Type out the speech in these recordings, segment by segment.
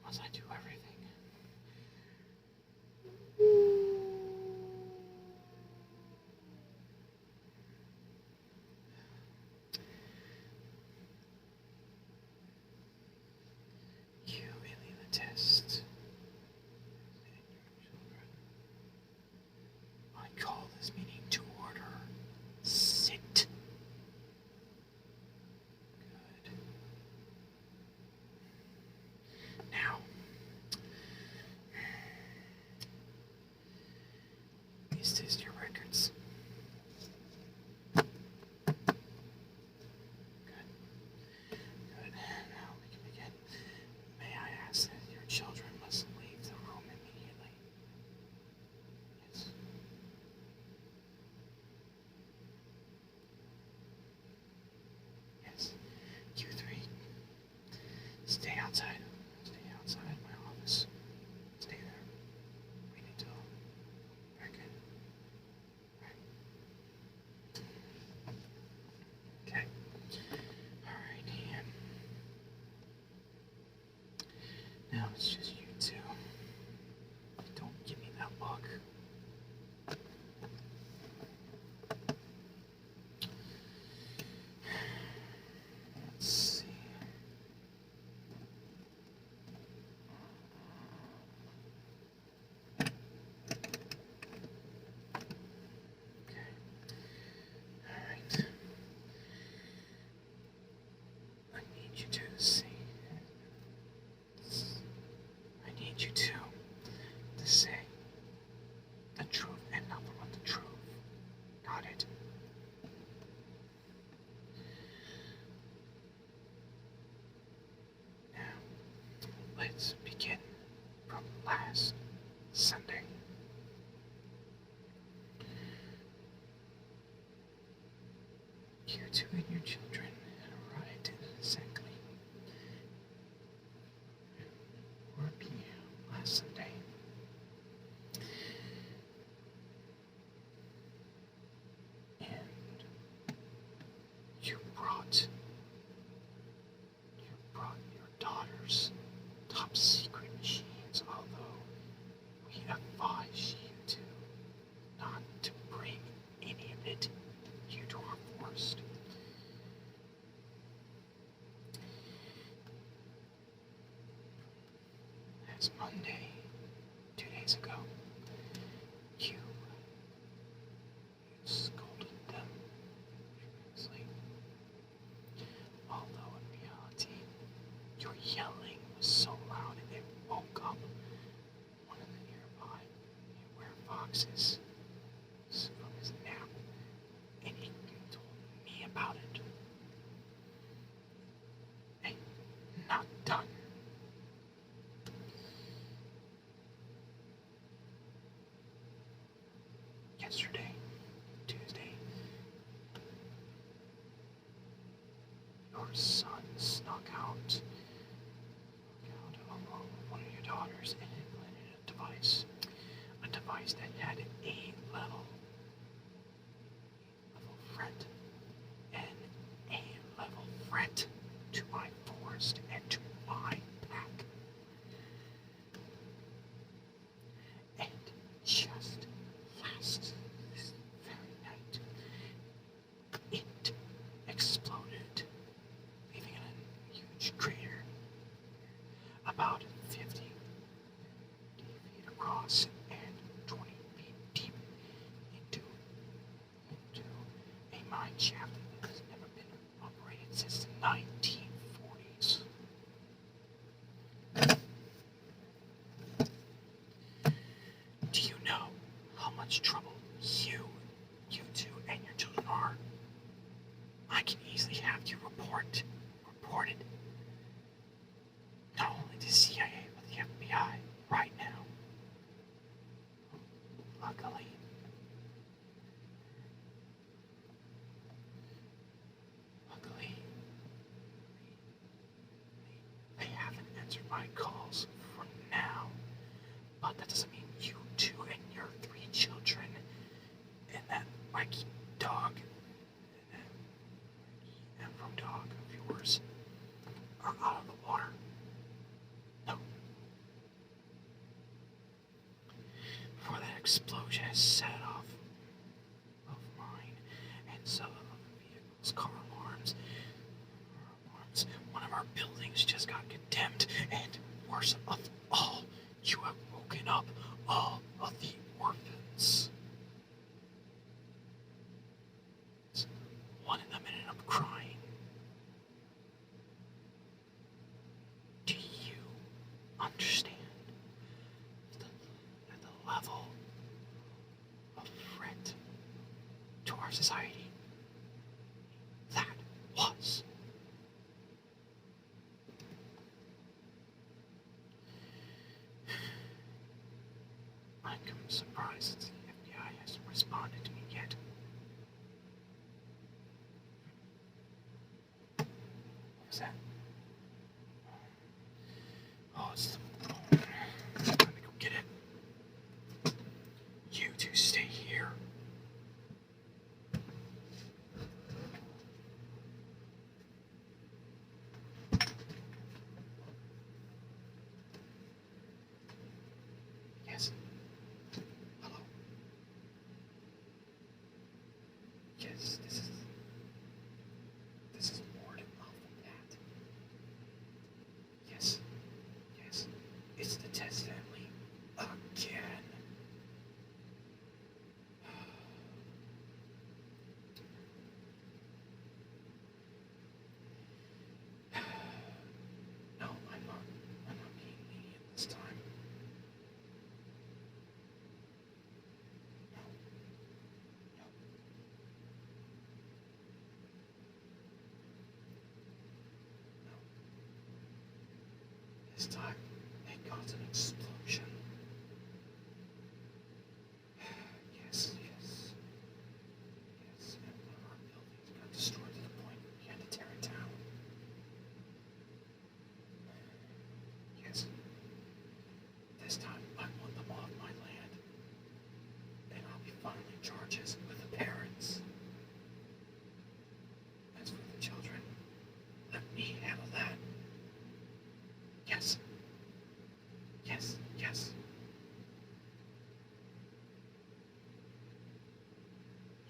As I do everything. You really the test. I call this meeting to order. Sit. Good. Now, this is your records. Good. Good. Now we can begin. May I ask that your children must leave the room immediately? Yes. Yes. You three, stay outside. Stay outside my office. Stay there. Wait until. Very good. Okay. Alright, Ian. Now it's just you two. Don't give me that look. Let's see. Okay. Alright. I need you to see. I need you to say the truth and nothing but the truth. Got it? Now, let's begin from last Sunday. You two and your children had arrived exactly 4 p.m. last Sunday. And you brought your daughter's top secret machines, although we advise you to not to bring any of it here to our forest. Last Monday, 2 days ago, you scolded them furiously. Although in reality, your yelling was so loud it woke up one of the nearby foxes from his nap, and he told me about it. And not done. Yesterday, Tuesday, your son snuck out along with one of your daughters and implanted a device that had a level threat, and a level threat to my forest and to my pack. And just last this very night, it exploded, leaving a huge crater about 50 feet across and 20 feet deep into a mine shaft that has never been operated since the 1940s. Do you know how much trouble you two and your children are? I can easily have you reported not only to CIA but the FBI right now. Luckily, they haven't answered my calls for now, but that doesn't mean you two and your 3 children and that wacky dog and from dog of yours are out of the water. No, explosion has set off of mine and some of the vehicles, car alarms. One of our buildings just got condemned, and worst of all, you have woken up all of the orphans. One of them ended up crying. Do you understand the level of threat to our society that was? I'm surprised the FBI hasn't responded to me yet. What was that? Oh, it's the phone. Let me go get it. You two stay here. Yes. Hello. Yes, this is Ward Alphabet. Yes. Yes. It's the test family again. No, I'm not being lenient this time. No. No. No. This time, it caused an explosion. Yes, yes. Yes, and one of our buildings got destroyed to the point we had to tear it down. Yes. This time, I want them off my land. And I'll be filing charges with the parents. As for the children, let me handle that. Yes. Yes, yes.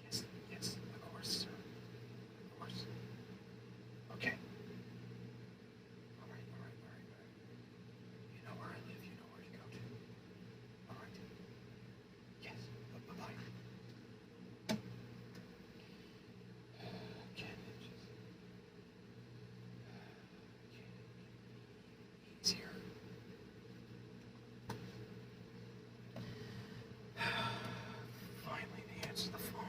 Yes, yes, of course, sir. Of course. Okay. All right. You know where I live, you know where to go to. All right. Yes, bye-bye. Can it just... easier? Finally, they answer the phone.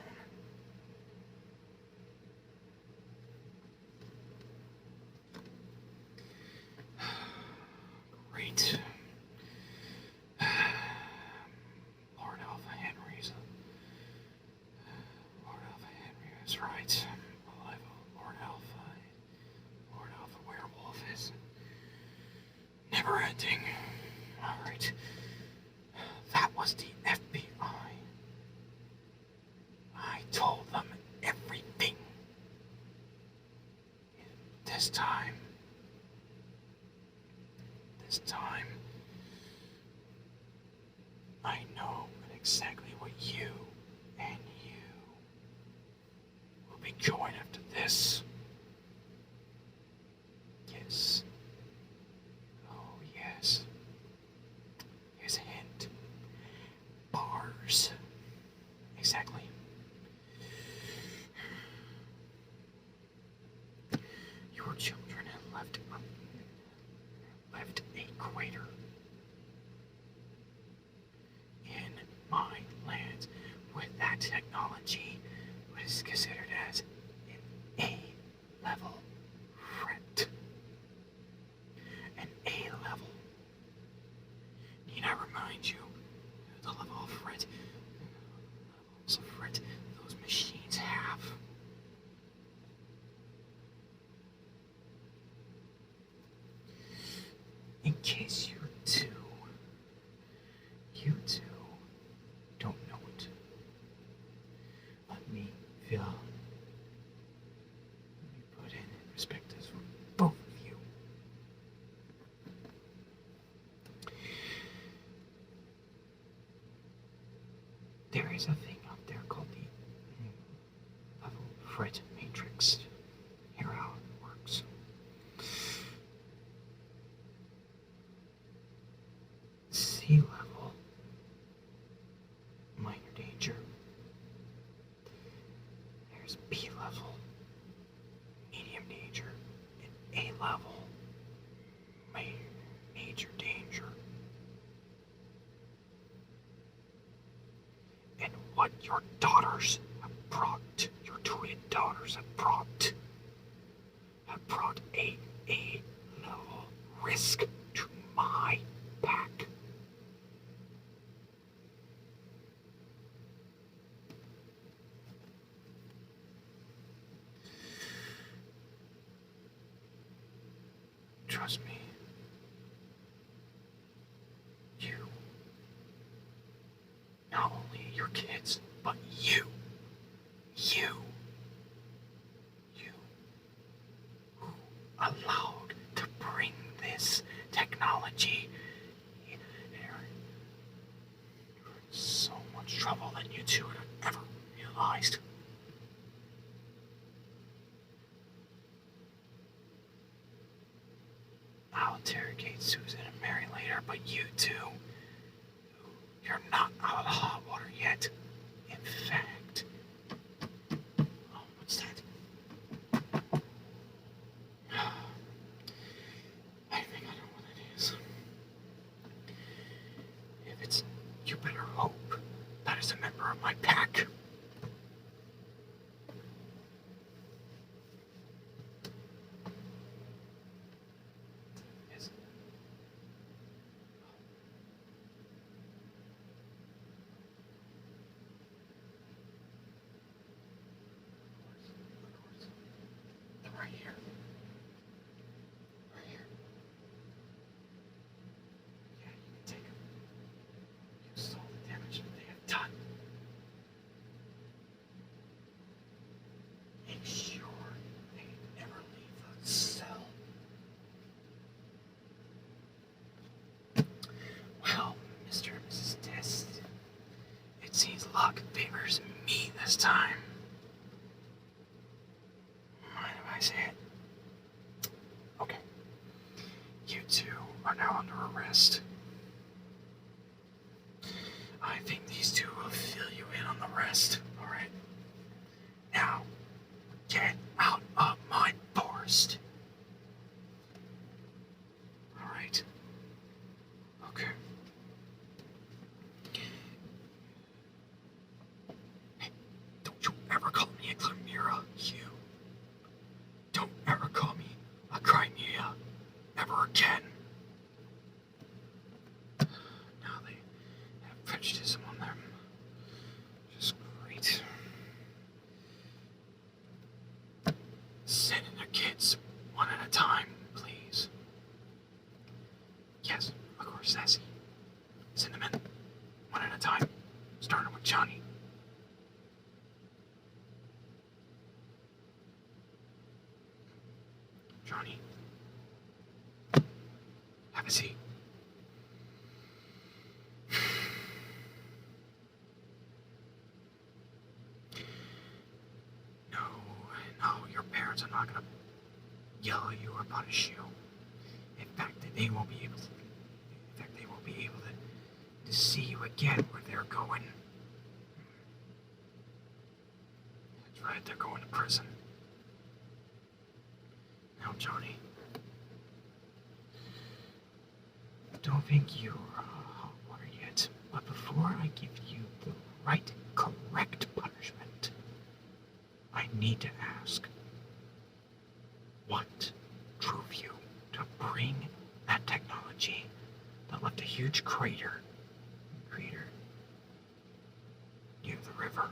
Great. Lord Alpha Henry's right. Lord Alpha Werewolf is never ending. All right. That was the FBI. I told them everything. This time, I know exactly what you and you will be going after this. Yes. Oh, yes. Here's a hint. Bars. Exactly. Your children have left a crater in my lands with that technology, what is considered as an A-level threat. An A-level. Need I remind you the level of threat, those machines have? In case you two don't know it, let me put in perspectives for both of you. There is a thing out there called the level fret matrix. Here how it works. Sea level, minor danger. There's B level, medium danger, and A level, major danger. And what your daughters have brought, your twin daughters have brought a level risk to my pack. Trust me, you, not only your kids, but you who allowed to bring this technology, you're in so much trouble than you two would have ever realized. I'll interrogate Susan and Mary later, but you two, you're not out of the hot water yet. In fact, oh, what's that? I think I know what it is. If it's, you better hope that is a member of my pack. Right here. Right here. Yeah, you can take them. You saw the damage that they have done. Make sure they never leave the cell. Well, Mr. and Mrs. Test, it seems luck favors me this time. Mind if I say it? Okay. You two are now under arrest. I think these two will fill you in on the rest, alright? Now, get out of my forest. Alright? Okay. Hey, don't you ever call me a chimera, you. Don't ever call me a Crimea ever again. Now they have prejudice on them. Just great. Send in their kids one at a time, please. Yes, of course, Sassy. Send them in one at a time, starting with Johnny. Johnny, have a seat. No, your parents are not gonna yell at you or punish you. In fact, they won't be able to. To see you again where they're going. That's right, they're going to prison. Now, Johnny, don't think you're hot water yet, but before I give you the right, correct punishment, I need to ask, what drove you to bring that technology that left a huge crater near the river?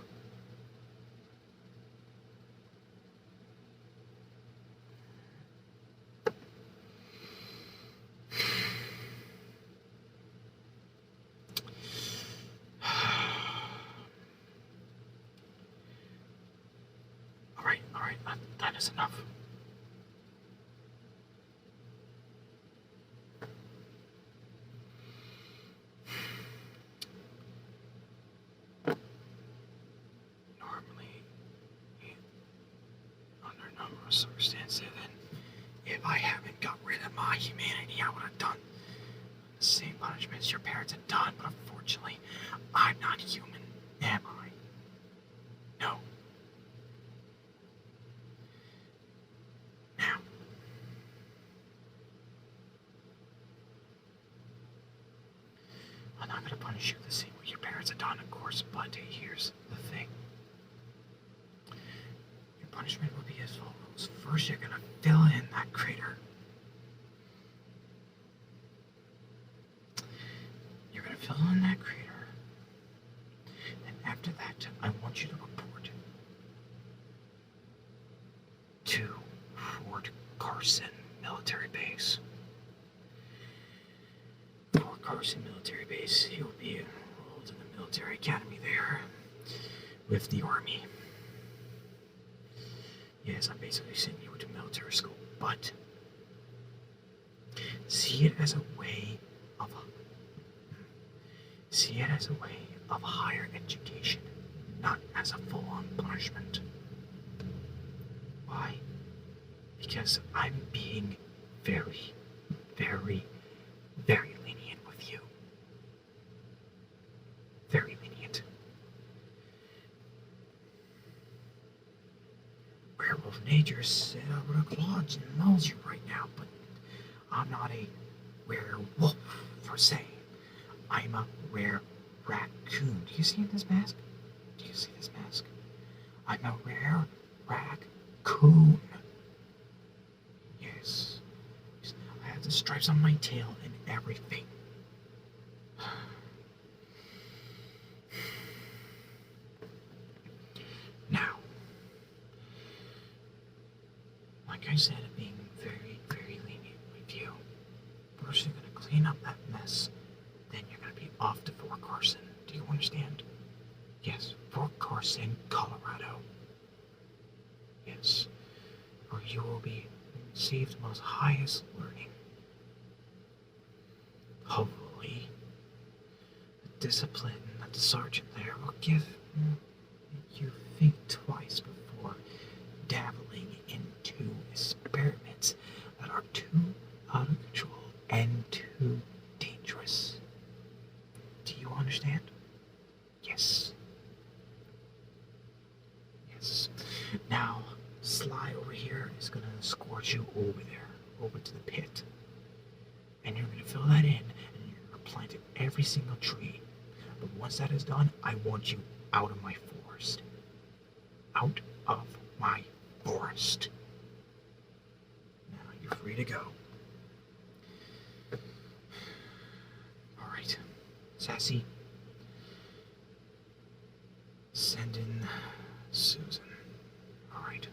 All right, that is enough. must understand, Seven. If I haven't got rid of my humanity, I would have done the same punishments your parents had done, but unfortunately, I'm not human, am I? No. Now, I'm not going to punish you the same way your parents had done, of course, but here's the thing. Your punishment will be as follows. First, you're going to fill in that crater. You're going to fill in that crater. And after that, I want you to report to Fort Carson Military Base. Fort Carson Military Base. You'll be enrolled in the military academy there with the Army. Yes, I'm basically sending you to military school, but see it as a way of higher education, not as a full-on punishment. Why? Because I'm being very, very, very lenient with you. Very lenient. Werewolf nature set over the claws and mauls you right now, but I'm not a werewolf per se. I'm a wereraccoon. Do you see this mask? Do you see this mask? I'm a wereraccoon. Yes. I have the stripes on my tail and everything. Now, like I said, being very, very lenient with you. First, you're going to clean up that mess. Then you're going to be off to Fort Carson. Do you understand? Yes, Fort Carson, Colorado. Yes, where you will be received the most highest learning. Hopefully, the discipline that the sergeant there will give you think twice before dabbling into experiments that are too out of control and too dangerous. Do you understand? Yes. Yes. Now, Sly over here is going to escort you over there, over to the pit. And you're going to fill that in, and you're going to plant in every single tree. But once that is done, I want you out of my forest. Out of my forest. Now, you're free to go. Alright. Sassy. Send in Susan. Alright.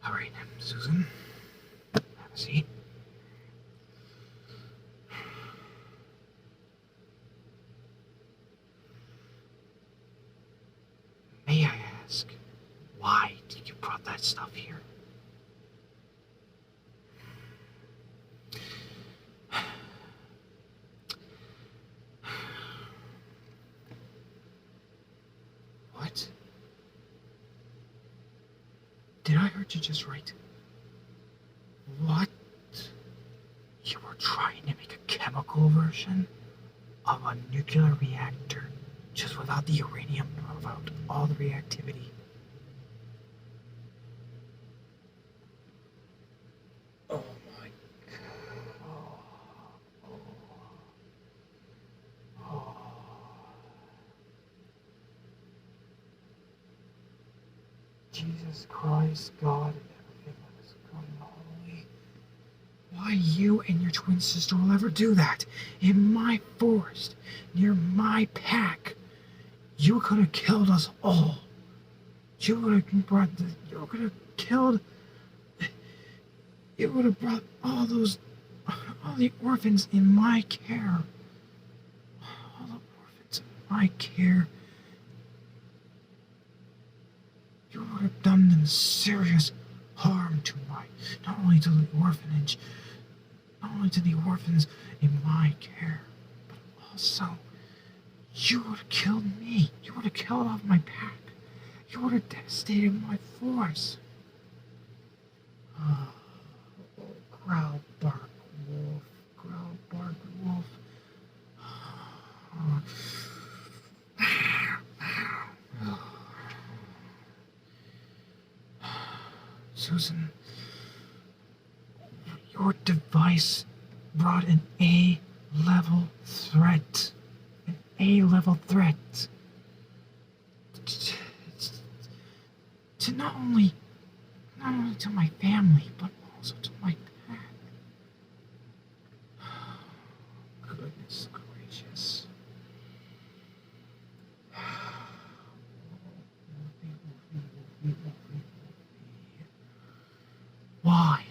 Alright, Susan. Have a seat. May I ask, why did you brought that stuff here? What? Did I heard you just right? What? You were trying to make a chemical version of a nuclear reactor, just without the uranium, without all the reactivity. Oh my God. Oh. Jesus Christ, God, and everything that is good and holy. Why you and your twin sister will ever do that in my forest, near my pack? You could have killed us all. You would have brought you could have killed. You would have brought all the orphans in my care. All the orphans in my care. You would have done them serious harm to not only to the orphanage, not only to the orphans in my care, but also You would have killed me. You would have killed off my pack. You would have devastated my force. Oh, growl, bark, wolf. Growl, bark, wolf. Susan, your device brought an A-level threat. An A-level threat. To not only to my family, but also to my pet. Goodness gracious. Why?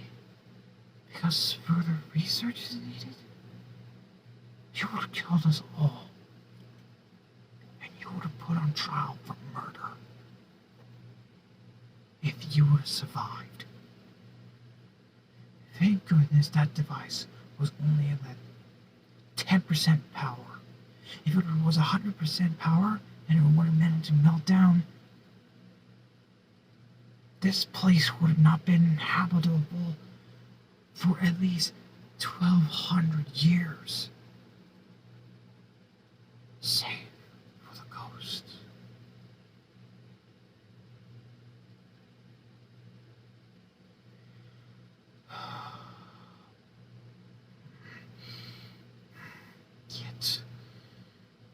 Because further research is needed? You would have killed us all. And you would have put on trial for murder. If you would have survived. Thank goodness that device was only at that 10% power. If it was 100% power and it would have managed to melt down, this place would have not been habitable for at least 1,200 years. Save for the ghosts.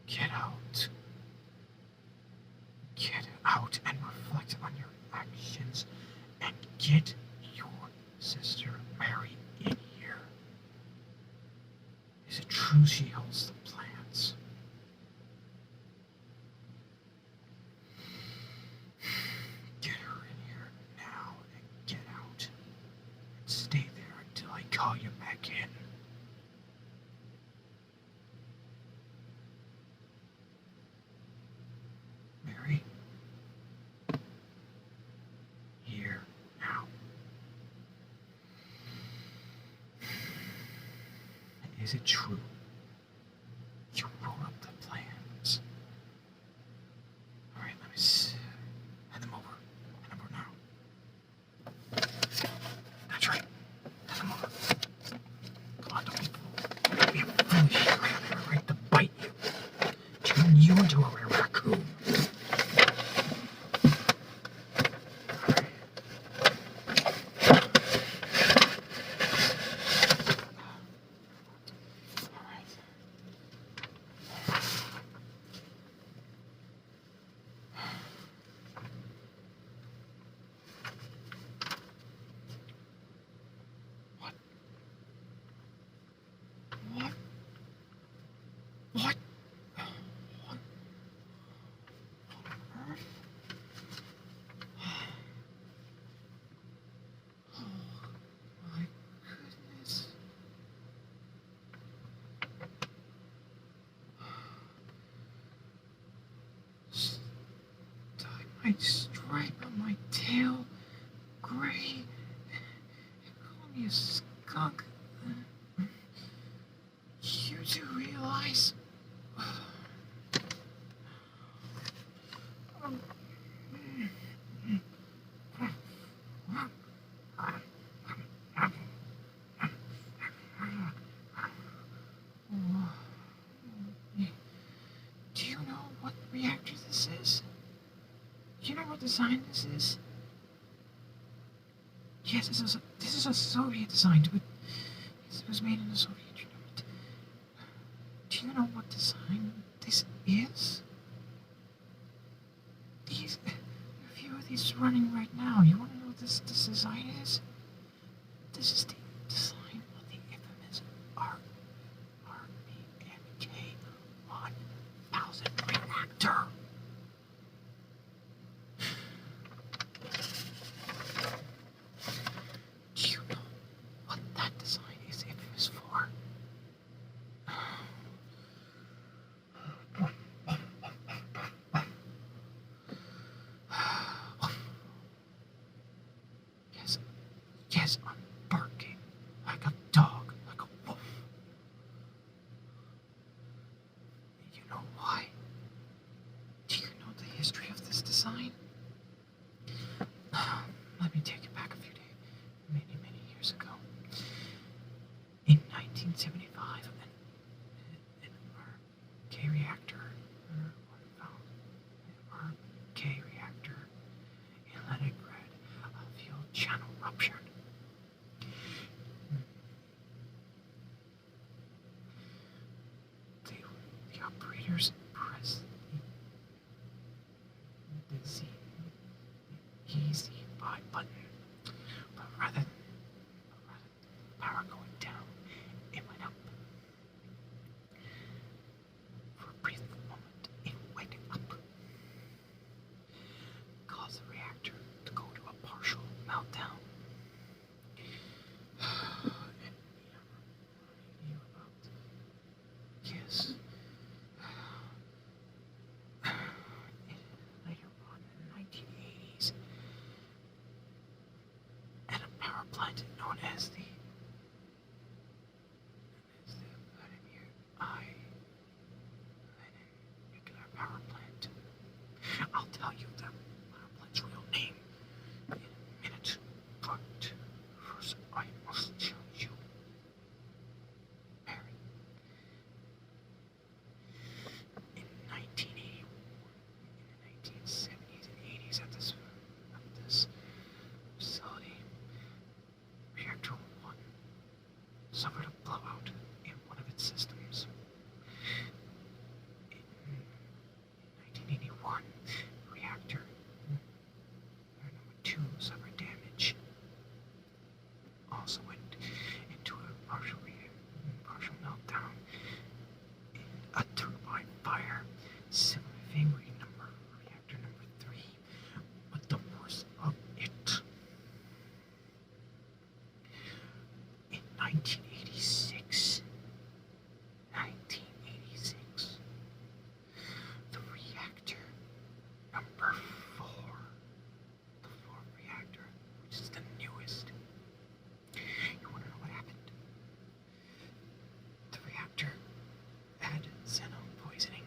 Get out. Get out and reflect on your actions and get your sister Mary in here. Is it true she holds the plans? Get her in here now and get out. And stay there until I call you back in. Mary? Here, now. Is it true? You wrote up the plans. Alright, let me see. Hand them over. Hand them over now. That's right. Hand them over. Come on, don't be foolish. I have the right to bite you. Turn you into a wereraccoon. What? What on earth? Oh my goodness. Dye stripe on my tail, gray, and call me a skunk. You do realize? Do you know what reactor this is? Do you know what design this is? Yes, this is a Soviet design, but it was made in the Soviet Union. Do you know what design this is? A few of these running right now. You want to know what this design is? This is the design of the infamous RBMK 1000 reactor. Do you know what that design is infamous for? Yes, I'm barking. channel ruptured. The operators pressed the easy buy button, but rather than power going down, it went up. For a brief moment, it went up, caused the reactor to go to a partial meltdown. Yes. Later on in the 1980s, at a power plant known as the nuclear power plant. I'll tell you the power plant's real name in a minute, but first I must tell you, Mary, in 1981, in the 1970s and 80s at this facility, Reactor 1 suffered a blowout in one of its systems. In 1981, reactor number 2 suffered damage. Also went into a partial meltdown in a turbine fire. Similar thing with reactor number 3, but the worst of it. In 1986, the reactor number 4, the fourth reactor, which is the newest. You want to know what happened? The reactor had xenon poisoning.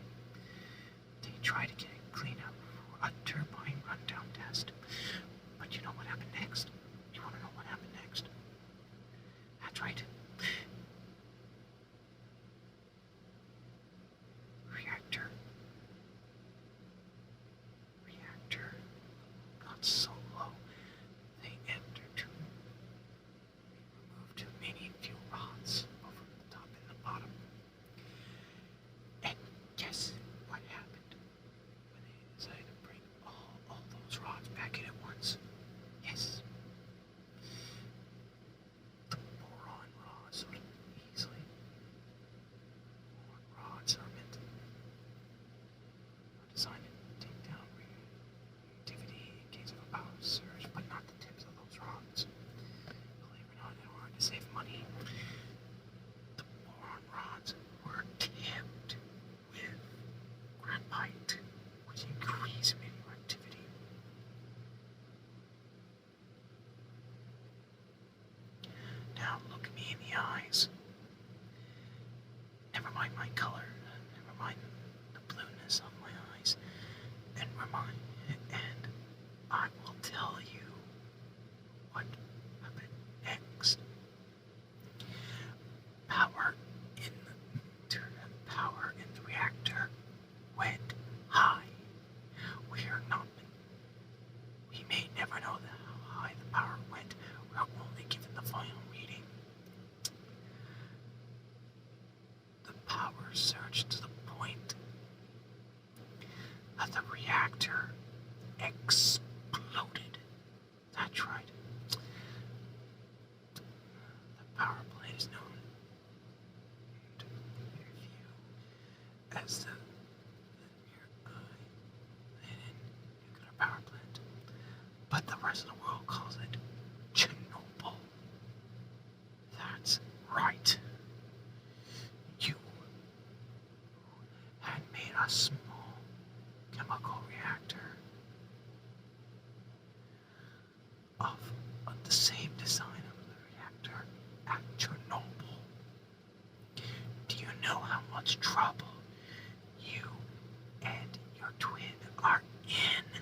They tried to get it cleaned up for a turbine rundown test. But you know what happened next? You want to know what happened next? That's right. Reactor got so low, they removed many fuel rods, both from the top and the bottom. And guess what happened when they decided to bring all those rods back in at once? Yes. The boron rods would easily. Boron rods are meant to designed to take down reactivity in case of a power surge, but not the tips of those rods. Believe it or not, in order to save money, the boron rods were tipped with graphite, which increased radioactivity. Now look me in the eyes. Never mind my color, never mind the blueness of my eyes, and I will tell you what happened next. Power in the reactor went high. We may never know how high the power went. We are only given the final reading. The power surged to the point that the reactor exploded. That's right. The power plant is known to review as the nuclear power plant, but the rest of the world calls it Chernobyl. That's right. You had made a small chemical reactor of the same design of the reactor at Chernobyl. Do you know how much trouble you and your twin are in?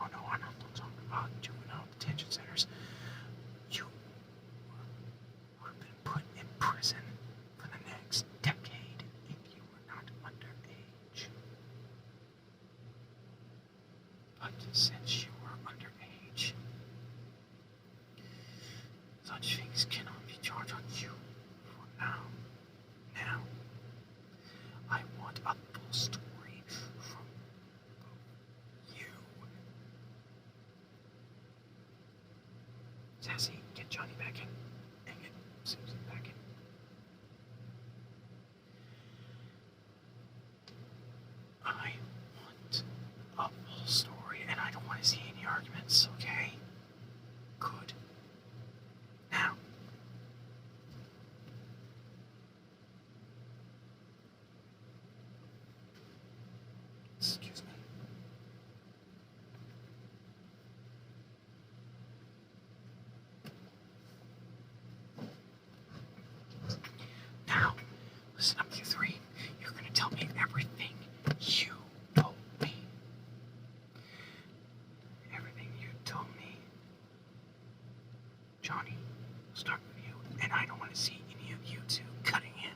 Oh no, I'm not talking about juvenile detention centers. You would have been put in prison for the next decade if you were not underage. But since you were underage, Such things cannot be charged on you for now. Now, I want a full story from you. Sassy, get Johnny back in. And get Susan back in. I want a full story, and I don't want to see any arguments, okay? Good. Now. Excuse me. Now, listen up, you three. You're gonna tell me everything you told me. Everything you told me. Johnny, we'll start with you, and I don't want to see any of you two cutting in.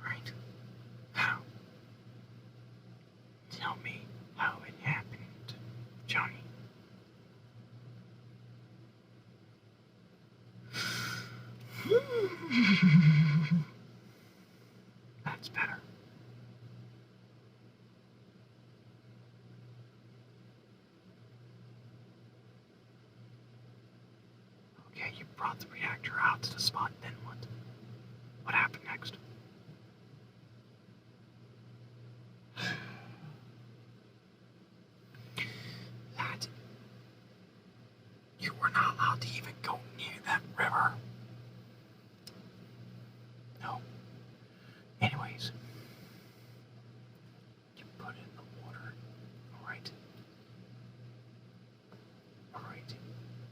Alright? How? Tell me how it happened, Johnny. That's better. Okay, you brought the reactor out to the spot, then what? What happened next? That you were not allowed to even go near that river. No. Anyways, you put it in the water, alright? Alright.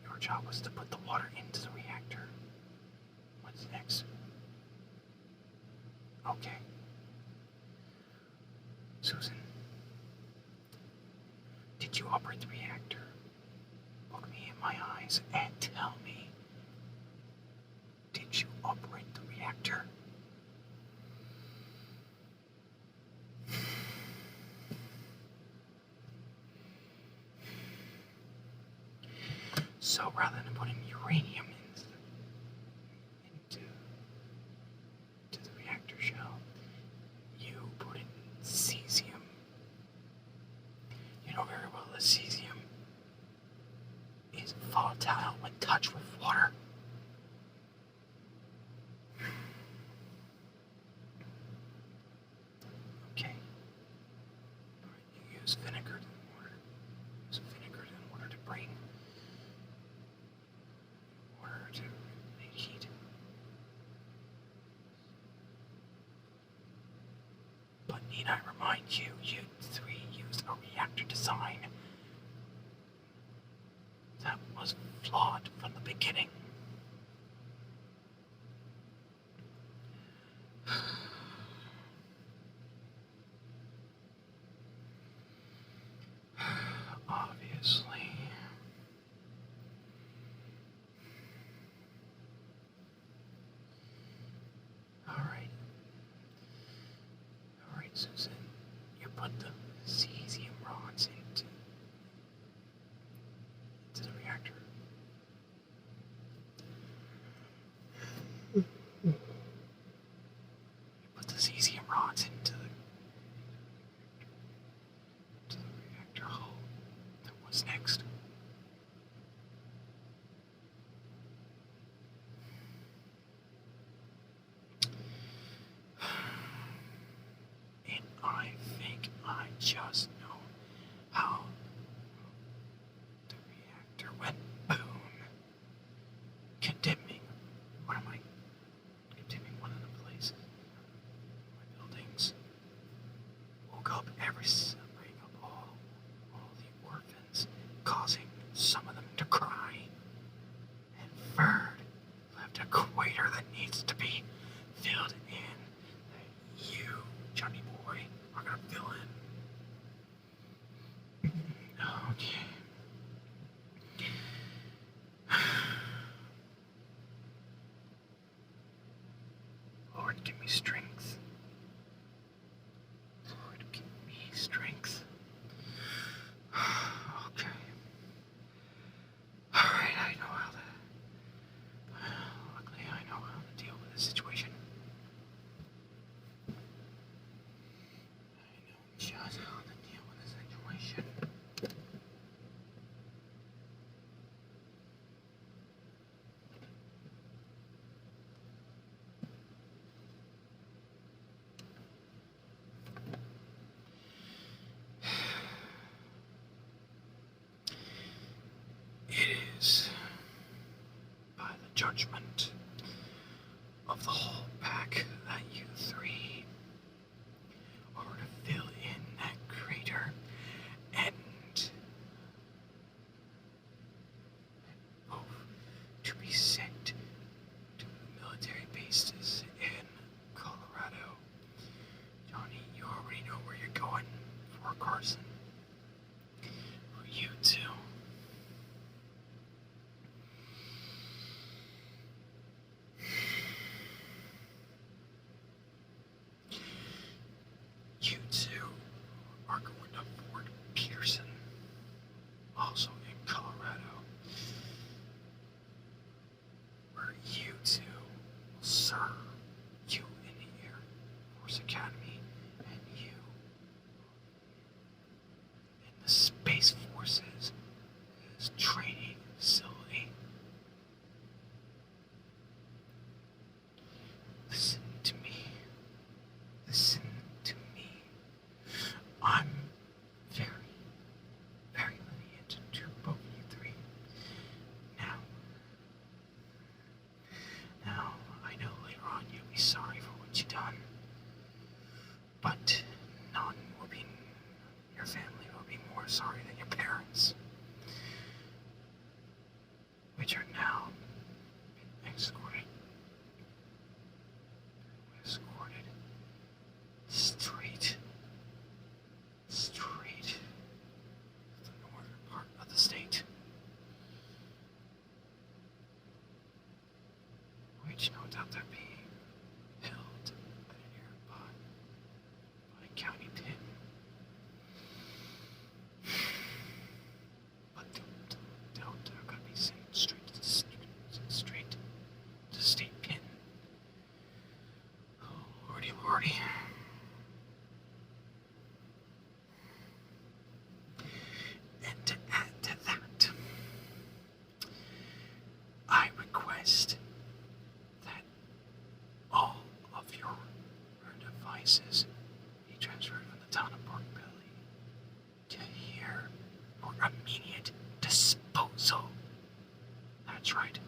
Your job was to put the water into the reactor. What's next? Okay. Susan, did you operate the reactor? Look me in my eyes and tell me, did you operate the reactor? So rather than putting uranium into the reactor shell, you put in cesium. You know very well that cesium is volatile when touched with water. Okay. Alright, you use vinegar in water. Use vinegar in water to bring water to make heat. But need I remind you, you three used a reactor design that was flawed from the beginning. Obviously. Alright, Susan, you put the cesium rods into the reactor. You put the cesium rods into the reactor hull. Then what's next? And I think I just know how the reactor went boom. Condemning. What am I? Condemning one of the places. My buildings. Woke up bring up all the orphans, causing some of them to cry. And third, left a crater that needs to be filled in. That you, Johnny boy, are gonna fill in. Okay. Lord, give me strength. Lord, give me strength. Okay. Alright, I know how judgment of the whole pack that you three are to fill in that crater and both to be sent to military bases in Colorado. Johnny, you already know where you're going for Carson. For you two. You two are going to Fort Pearson, also in Colorado, where you two will serve, you in the Air Force Academy and you in the Space Force's training facility. Listen to me. Listen to me. I'm very, very lenient to both you three. Now, I know later on you'll be sorry for what you've done, but none will be, your family will be more sorry than your parents, which are now being escorted straight to the northern part of the state, which no doubt they're being held at a nearby county pen. But they're going to be sent straight to the state pen. Oh, lordy, lordy. And to add to that, I request that all of your devices be transferred from the town of Pork Belly to here for immediate disposal. That's right.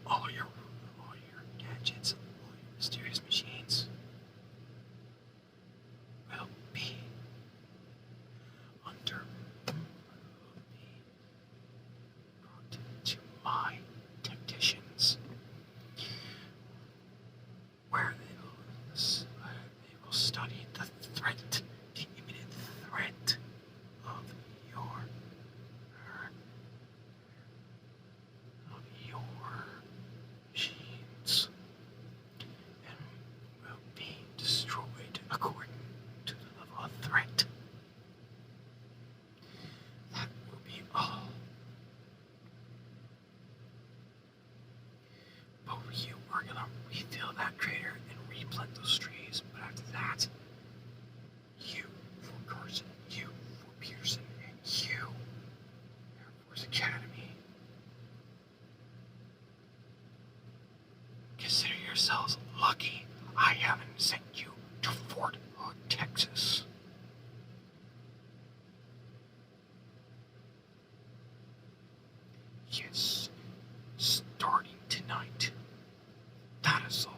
All your gadgets, all your mysterious machines will be brought to my technicians, where they will study the threat, the imminent threat of your machines, and will be destroyed according to the level of threat. That will be all. Both of you are gonna refill that crater and replant those trees, but after that, you for Carson, you for Pearson, and you, Air Force Academy, consider yourselves lucky I haven't sent you to Fort Hood, Texas. Yes, starting tonight. That is all.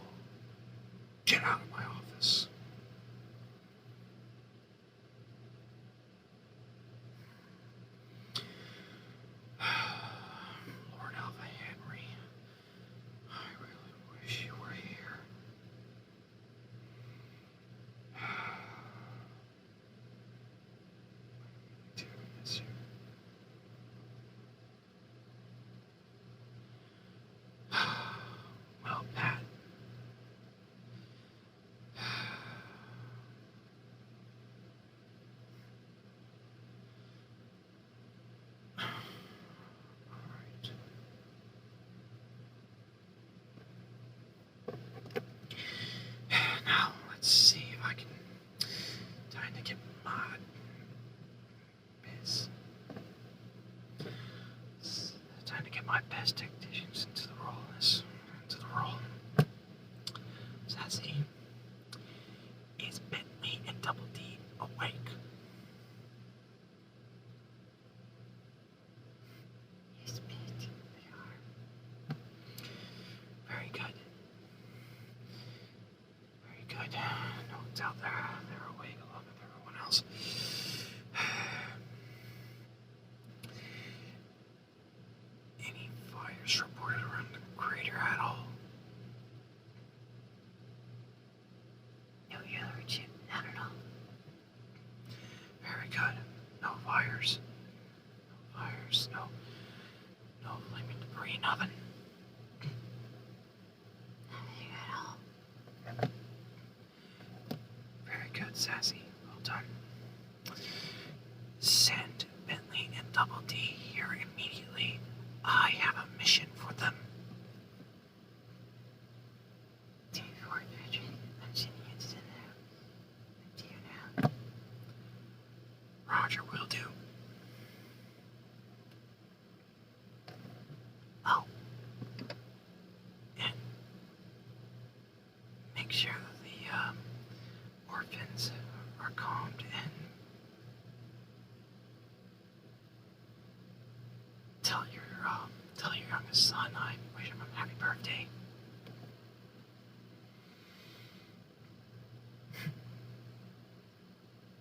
Get out of my office. Lord Alpha Henry, I really wish you were here. I do miss you. Well, Pat. Alright. Now, let's see if I can time to get my biz. It's time to get my best technicians into the role. Sassy, is Bentley and Double D awake? Yes, Pete, they are. Very good. No fires. No fires. No flaming debris. Nothing. Nothing at all. Very good, Sassy. Well done. Send Bentley and Double D here immediately. I have a mission for them. T4 Patrick, I'm sending it to them. To you now. Roger, will do. Oh. And make sure that the orphans are calmed and tell your youngest son I wish him a happy birthday.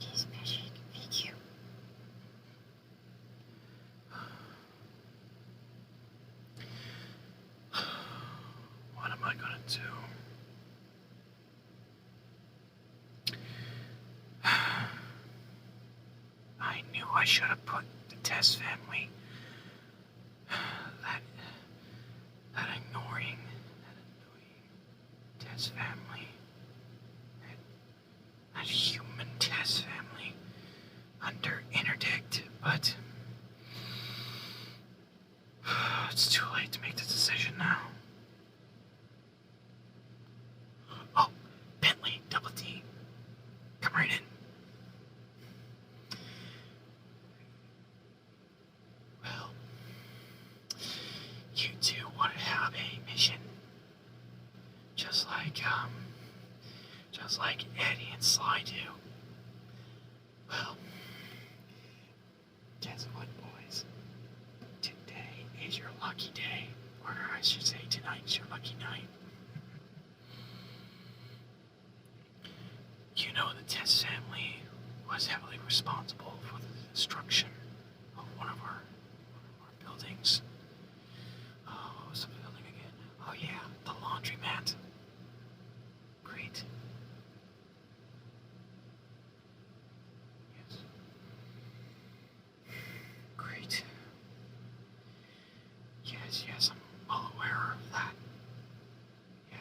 Yes, Patrick, thank you. What am I gonna do? I knew I should have put the Test family. That annoying Test family. That human Test family under interdict, but it's too late to make the decision now. Oh, Bentley, Double D. Come right in. Well, you two want to have a mission. Just like Eddie and Sly do. Well, guess what, boys? Today is your lucky day. Or I should say tonight's your lucky night. You know the Test family was heavily responsible for the destruction of one of our buildings. Oh, what was the building again? Oh yeah, the laundromat. Great. Yes. Great. Yes, I'm well aware of that. Yeah.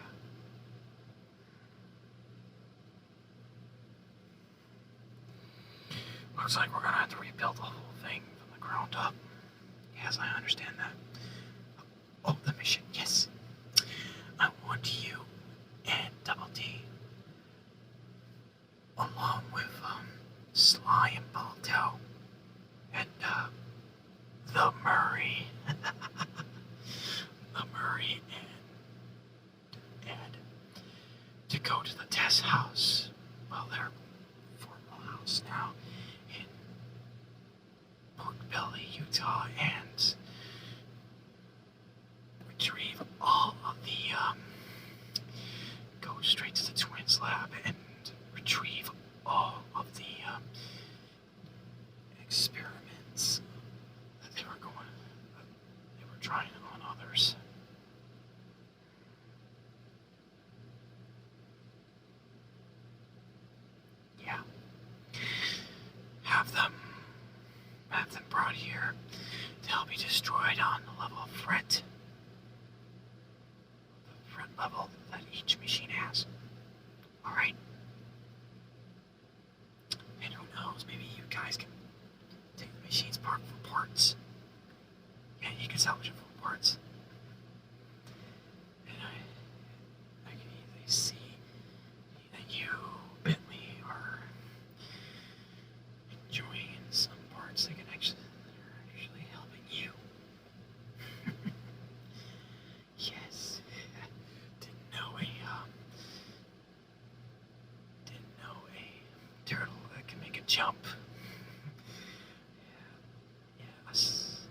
Looks like we're gonna have to rebuild the whole thing from the ground up. Yes, I understand that. Oh, the mission, yes. I want you and Double D, along with Sly and Balto, and the Murray, the Murray and Ed, to go to the Test house. Well, their formal house now in Pork Belly, Utah, and retrieve all of the go straight to the twins lab and retrieve all of the experiments that they were trying on others. Yeah. Have them brought here. They'll be destroyed on the level of threat. The threat level that each machine has. Alright? And who knows, maybe you guys can take the machines apart for parts. Yeah, you can salvage it for parts. And I can easily see that you, Bentley, are enjoying some parts that they're actually helping you. Yes. Didn't know a turtle that can make a jump. Yes.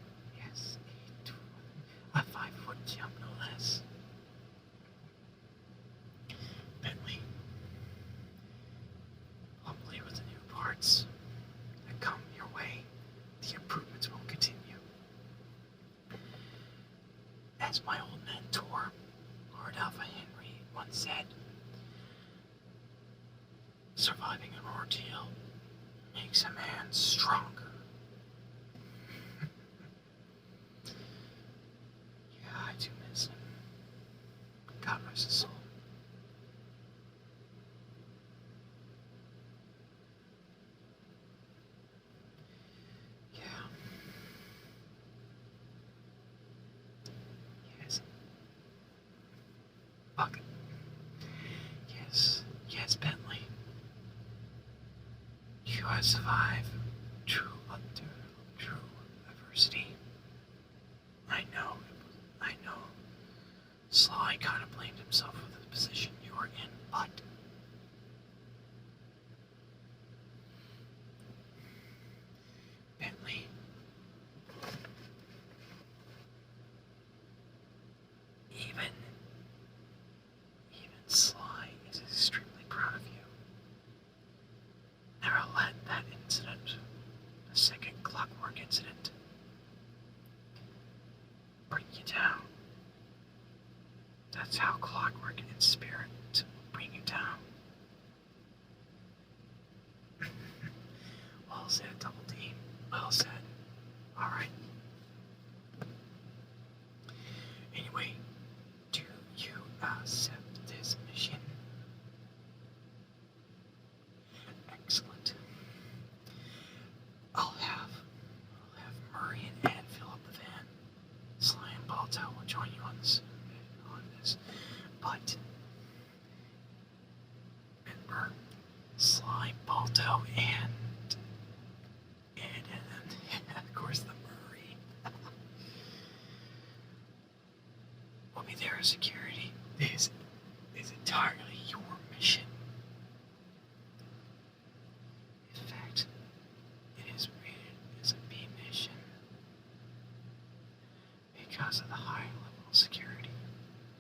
A 5-foot jump, no less. Bentley, hopefully with the new parts that come your way, the improvements will continue. As my old mentor, Lord Alpha Henry, once said, surviving an ordeal makes a man stronger. Yeah, I do miss him. God rest his soul. Yeah. Yes. Bucket. Yes. Yes, Bentley. You have survived true adversity. I know. I know. Sly kind of blamed himself for the position you were in, but Bentley, even Sly is extremely proud of you. Never let that incident, the second clockwork incident, bring you down. That's how clockwork in spirit will bring you down. Well said, Double D. Well said. Alright. Anyway, do you accept this mission? Excellent. I'll have Murray and Ed fill up the van. Sly and Balto will join you on this. But remember, Sly, Balto, and Ed, and of course the Murray will be there as security. This is entirely your mission. In fact, it is rated as a B mission because of the high level of security.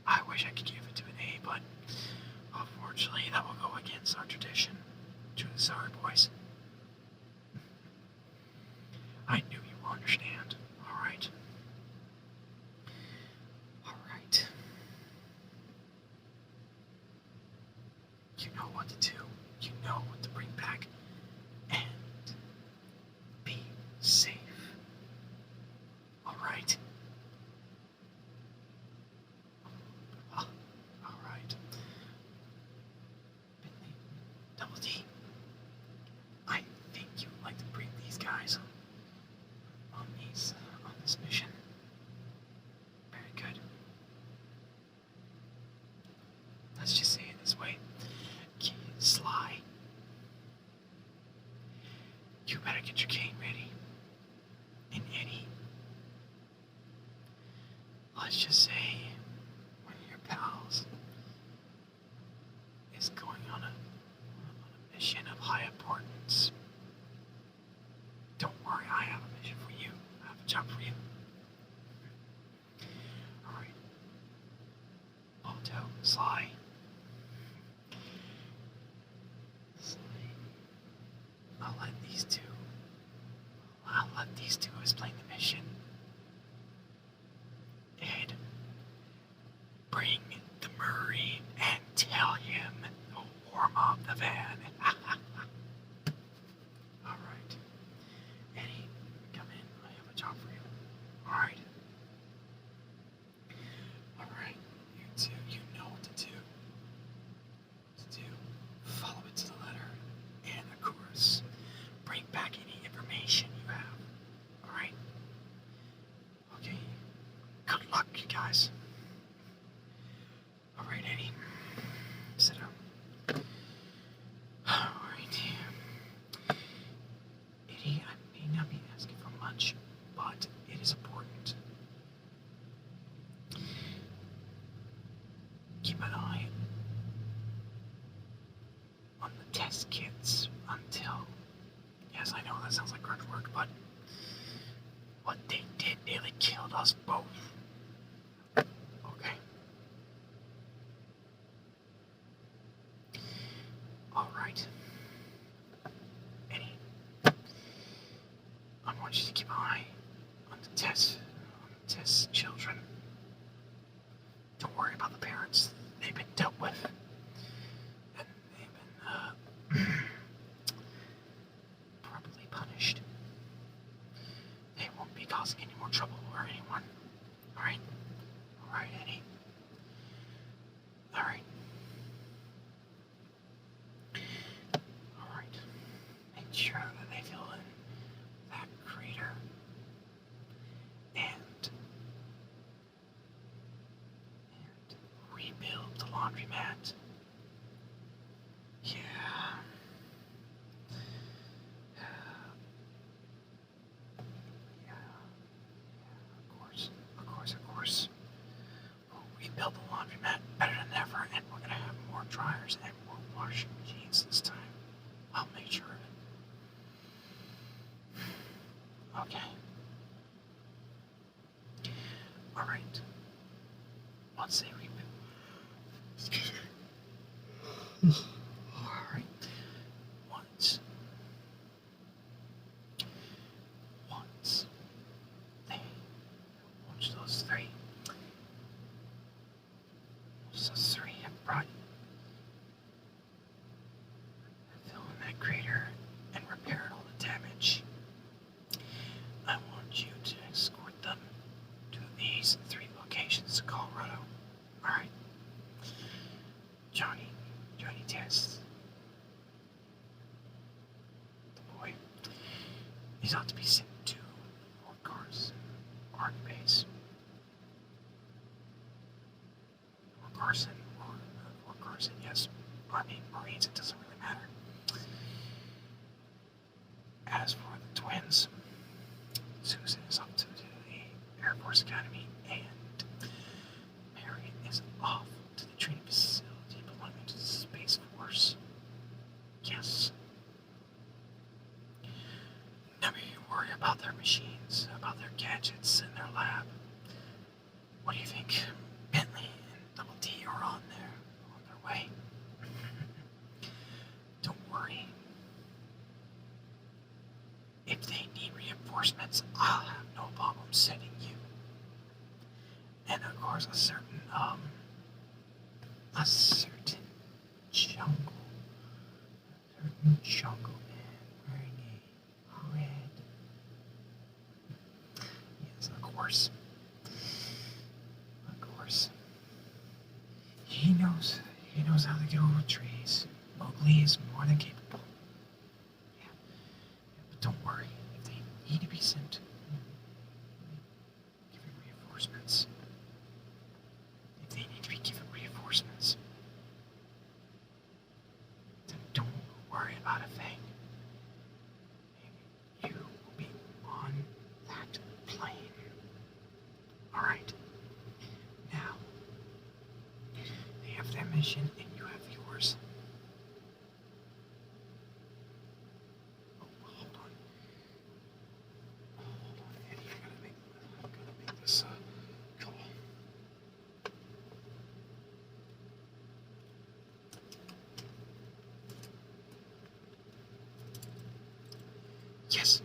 I wish I could give it to an A, but unfortunately that will go against our tradition. Truly sorry, boys. I knew you will understand. Alright. Alright. You know what to do. You know what to bring back. And be safe. Alright? Alright. Bentley, Double D, I think you would like to bring these guys on this mission. Very good. Let's just say it this way. Sly, you better get your cane ready. And Eddie, let's just say one of your pals is going on a mission of high importance. Don't worry, I have a mission for you. I have a job for you. Alright. Balto, Sly. I'll let these two explain the mission. Ed, bring the Murray and tell him to warm up the van. Alright. Eddie, come in. I have a job for you. Alright. Alright. You two, you know what to do. Follow it to the letter. And of course, bring back any information you have. Alright? Okay. Good luck, you guys. Alright, Eddie. Sit down. Alright. Eddie, I may not be asking for much, but it is important. Keep an eye on the test kits until... Yes, I know that sounds like grunt work, but what they did nearly killed us both. Okay. Alright. Eddie, I want you to keep an eye on the test children. Don't worry about the parents. They've been dealt with. And they've been, causing any more trouble or anyone. Alright? Alright, Eddie. Alright. Alright. Make sure that they fill in that crater. And rebuild the laundromat. Yeah. Of course. We'll rebuild the laundromat better than ever, and we're gonna have more dryers and more washing machines this time. I'll make sure of it. Okay. Alright. Once they rebuild. Excuse me. Alright. Once they once those three have brought fill in that crater and repaired all the damage, I want you to escort them to these 3 locations to Colorado. Alright? Johnny Test, the boy, he's ought to be sent to Fort Carson, Army Base. Fort Carson, yes. Army, Marines, it doesn't really matter. As for the twins, Susan is up to the Air Force Academy, and Mary is off to the training facility belonging to the Space Force. Yes. Never you worry about their machines, about their gadgets in their lab. What do you think? Bentley and Double D are on their way. Don't worry. If they need reinforcements, I'll have no problem sending you. And of course, a certain jungle man wearing a red. Yes, of course. He knows how to get over trees. Mowgli is more than capable. Yeah. But don't worry, if they need to be sent, given reinforcements. If they need to be given reinforcements, then don't worry about a thing. You will be on that plane. Alright. Now, they have their mission and you have yours. Oh, hold on, Eddie. I gotta make this call. Yes.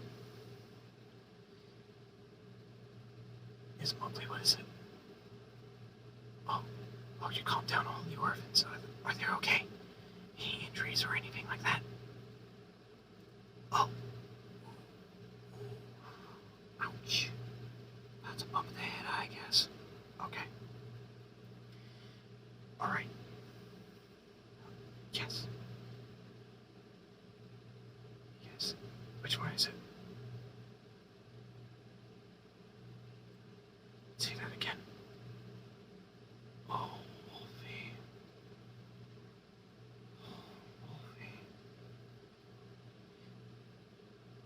Yes, Mowgli, what is it? Oh, you calmed down all the orphans. Are they okay? Any injuries or anything like that? Oh. Ouch. That's a bump in the head, I guess. Okay. Alright. Yes. Yes. Which one is it? Say that again. Oh, Wolfie. Wolfie.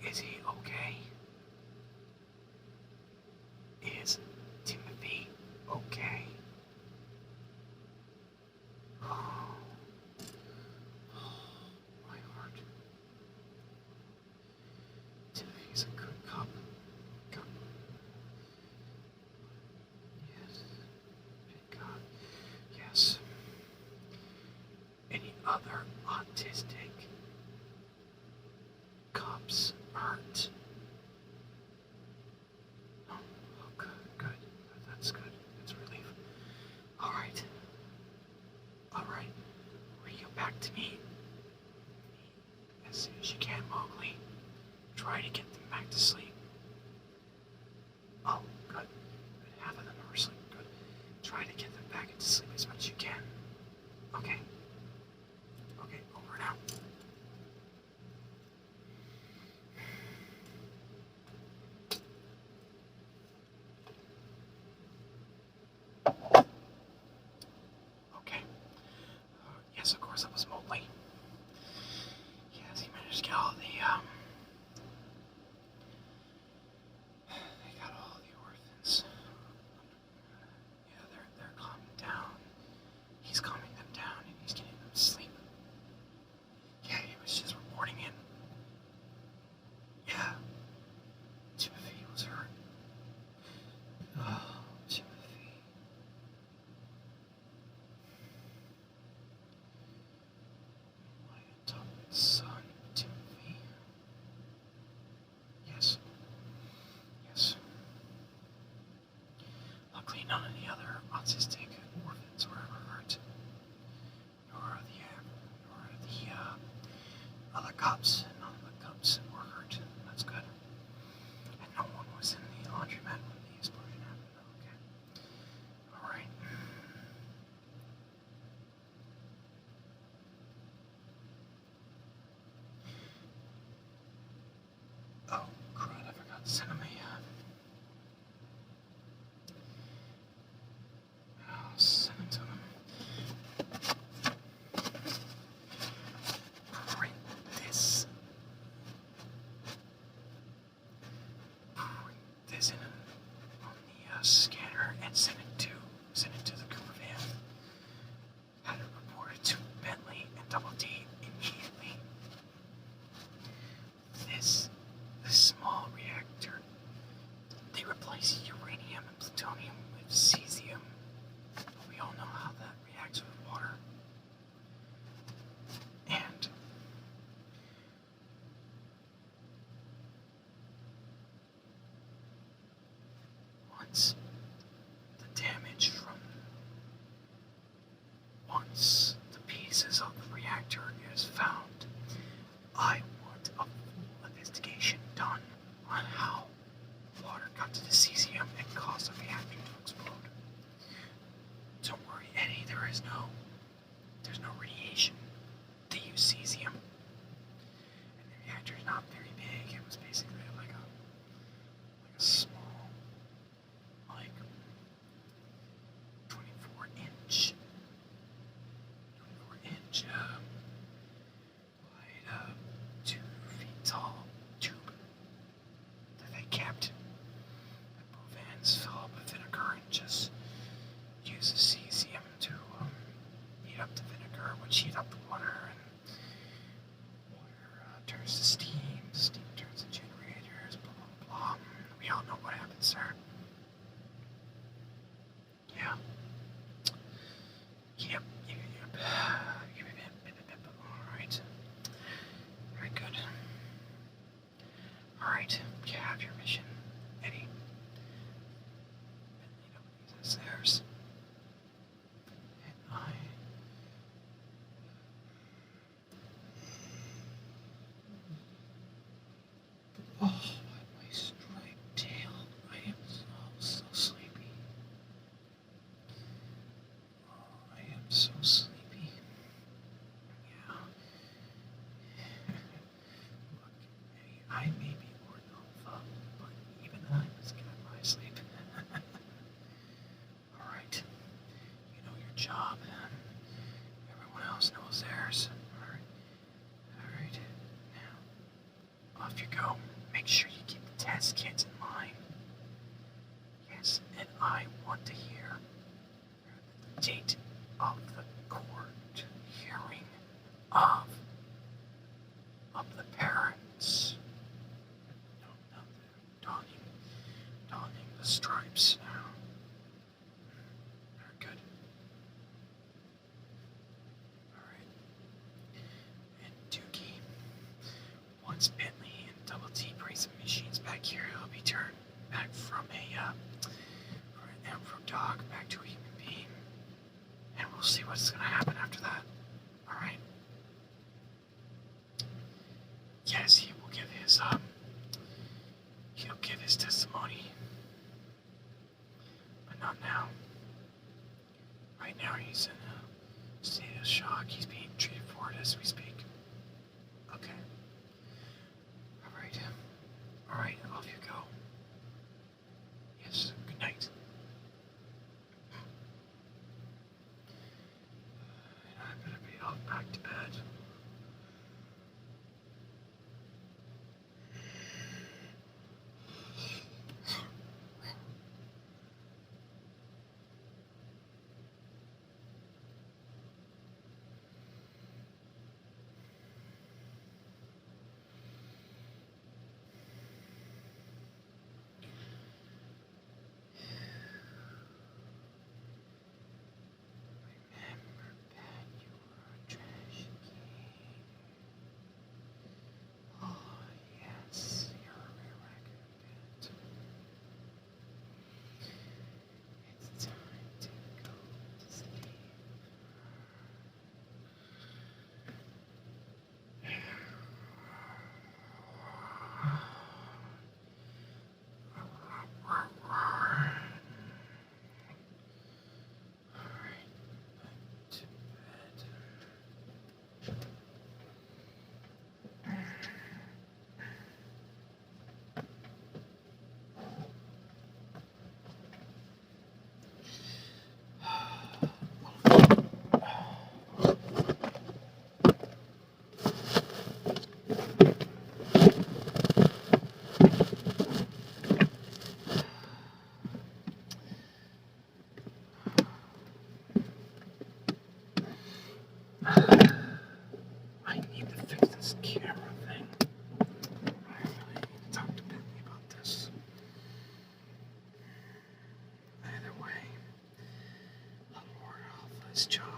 Is he okay? Is Timothy okay? Oh. My heart. Timothy's a good cop. Yes. Thank God. Yes. Any other autistic cops hurt? No. Oh, good. That's good. That's a relief. Alright. Bring you back to me as soon as you can, Mowgli. Try to get them back to sleep. try to get them back into sleep as much as you can. Okay. Okay, over now. Okay. Yes, of course, that was Motley. Yes, he managed to get all the, they got all the orphans. Yeah, they're calming down. He's calming them down and he's getting them to sleep. Yeah, he was just reporting in. Yeah. Timothy was hurt. Oh, Timothy. My adopted son, Timothy. Yes. Yes. Luckily, none of the other autistic orphans were ever hurt. Nor the other cubs. None of the cubs were hurt. That's good. And no one was in the laundromat when the explosion happened. Okay. Alright. Oh, crud, I forgot to send him I'll send him to him. Print this. Print this in on the scanner and send it to the Cooper van. Had it reported to Bentley and Double D immediately. This small reactor, they replace uranium and plutonium with cesium. We all know how that reacts with water. And once the pieces of the reactor is found, I want a full investigation done on how water got to the cesium and caused the reactor to explode. Don't worry, Eddie, there's no radiation. They use cesium. And the reactor's not very big. It was basically like a small, like 24 inch wide, 2 feet tall tube that they kept. At both ends fill up with vinegar and just use the cesium to heat up the vinegar, which heat up the water, and water turns to steam, steam turns to generators, blah blah blah. We all know what happens there. Yeah. Yep. Alright. Very good. Alright, you have your mission, Eddie. Bentley knows theirs. And I... Oh, my striped tail. I am so sleepy. I am so sleepy. Yeah. Look, I may be Ornova, but even I must get my sleep. Alright. You know your job. Everyone else knows theirs. Alright. Now, off you go. Make sure you keep the test kits in line. Yes, and I want to hear the date of the court hearing of the parents. No, not the donning the stripes now. Very good. Alright. And Dookie, once Bentley and Double T bring some machines back here, he'll be turned back from dog back to a human being. And we'll see what's gonna happen after that. Alright? Yes, he will give his testimony. But not now. Right now he's in a state of shock. He's being treated for it as we speak. Okay. Alright. Alright, off you go. Yes, good night. I'm gonna be off back to bed. Remember, Pat, you were a trash king. Oh, yes, you're a wereraccoon, Pat. It's time to go to sleep. I need to fix this camera thing. I really need to talk to Bentley about this. Either way, I'll ward off this job.